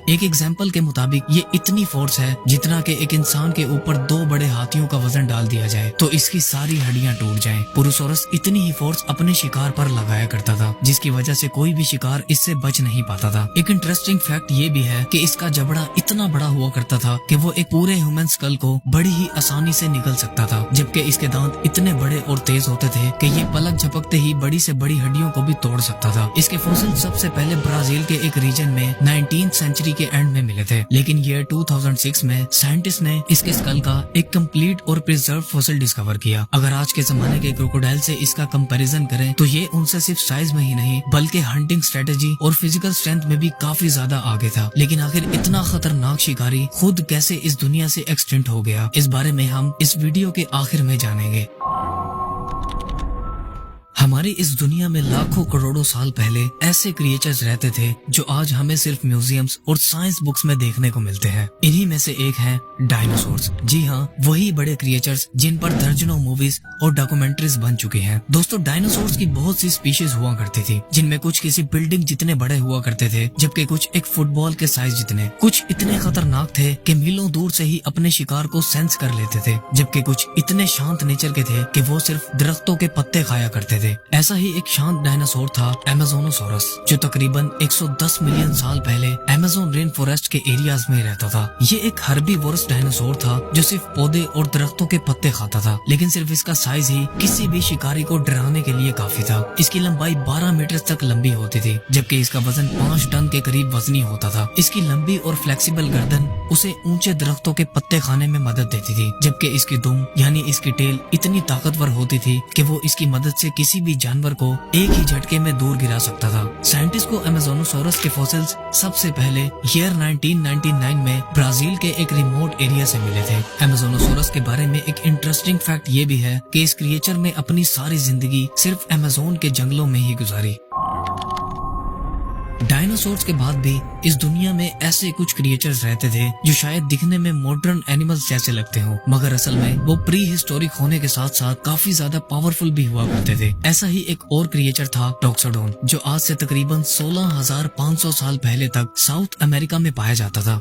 ایک एग्जाम्पल के मुताबिक ये इतनी फोर्स है जितना कि एक इंसान के ऊपर 2 बड़े हाथियों का वजन डाल दिया जाए तो इसकी सारी हड्डियां टूट जाएं। पुरुषोरस इतनी ही फोर्स अपने शिकार पर लगाया करता था जिसकी वजह से कोई भी शिकार इससे बच नहीं पाता था। एक इंटरेस्टिंग फैक्ट ये भी है कि इसका जबड़ा इतना बड़ा हुआ करता था कि वो एक पूरे ह्यूमन स्कल को बड़ी ही आसानी से निकल सकता था, जबकि इसके दांत इतने बड़े और तेज होते थे कि ये पलक झपकते ही बड़ी से बड़ी हड्डियों को भी तोड़ सकता था। इसके फॉसिल सबसे पहले ब्राजील के एक रीजन में 19th सेंचुरी के एंड में मिले थे, लेकिन ईयर 2006 में साइंटिस्ट ने इसके स्कल का एक कंप्लीट और प्रिजर्व फॉसिल डिस्कवर किया। अगर आज के जमाने के क्रोकोडाइल से इसका कंपैरिजन करें तो ये उनसे सिर्फ साइज में ही नहीं बल्कि हंटिंग स्ट्रेटेजी और फिजिकल स्ट्रेंथ में भी काफी ज्यादा आगे था। लेकिन आखिर इतना खतरनाक शिकारी खुद कैसे इस दुनिया से एक्सटिंक्ट हो गया, इस बारे में हम इस वीडियो के आखिर में जानेंगे। हमारी इस दुनिया में लाखों करोड़ों साल पहले ऐसे क्रिएचर्स रहते थे जो आज हमें सिर्फ म्यूजियम्स और साइंस बुक्स में देखने को मिलते हैं। इन्हीं में से एक है डायनासोर्स। जी हाँ, वही बड़े क्रिएचर्स जिन पर दर्जनों मूवीज और डॉक्यूमेंट्रीज बन चुकी हैं। दोस्तों, डायनासोर्स की बहुत सी स्पीशीज हुआ करती थी, जिनमें कुछ किसी बिल्डिंग जितने बड़े हुआ करते थे, जबकि कुछ एक फुटबॉल के साइज जितने। कुछ इतने खतरनाक थे कि मीलों दूर से ही अपने शिकार को सेंस कर लेते थे, जबकि कुछ इतने शांत नेचर के थे कि वो सिर्फ दरख्तों के पत्ते खाया करते थे। ऐसा ही एक शांत डायनासोर था अमेज़ोनोसॉरस, जो तकरीबन 110 मिलियन साल पहले अमेज़न रेन फॉरेस्ट के एरियाज में रहता था। ये एक हर्बीवोरस डायनासोर था जो सिर्फ पौधे और दरख्तों के पत्ते खाता था, लेकिन सिर्फ इसका साइज ही किसी भी शिकारी को डराने के लिए काफी था। इसकी लंबाई 12 मीटर तक लंबी होती थी, जबकि इसका वजन 5 टन के करीब वजनी होता था। इसकी लंबी और फ्लेक्सिबल गर्दन उसे ऊंचे दरख्तों के पत्ते खाने में मदद देती थी, जबकि इसकी दुम यानी इसकी टेल इतनी ताकतवर होती थी कि वो इसकी मदद से किसी भी जानवर को एक ही झटके में दूर गिरा सकता था। साइंटिस्ट को अमेज़ोनोसॉरस के फॉसिल्स सबसे पहले ईयर 1999 में ब्राजील के एक रिमोट एरिया से मिले थे। अमेज़ोनोसॉरस के बारे में एक इंटरेस्टिंग फैक्ट ये भी है कि इस क्रिएचर ने अपनी सारी जिंदगी सिर्फ अमेज़न के जंगलों में ही गुजारी। डायनासोर्स के बाद भी इस दुनिया में ऐसे कुछ क्रिएचर्स रहते थे जो शायद दिखने में मॉडर्न एनिमल्स जैसे लगते हो, मगर असल में वो प्री हिस्टोरिक होने के साथ साथ काफी ज्यादा पावरफुल भी हुआ करते थे। ऐसा ही एक और क्रिएचर था टोक्सोडोन, जो आज से तकरीबन 16,500 साल पहले तक साउथ अमेरिका में पाया जाता था।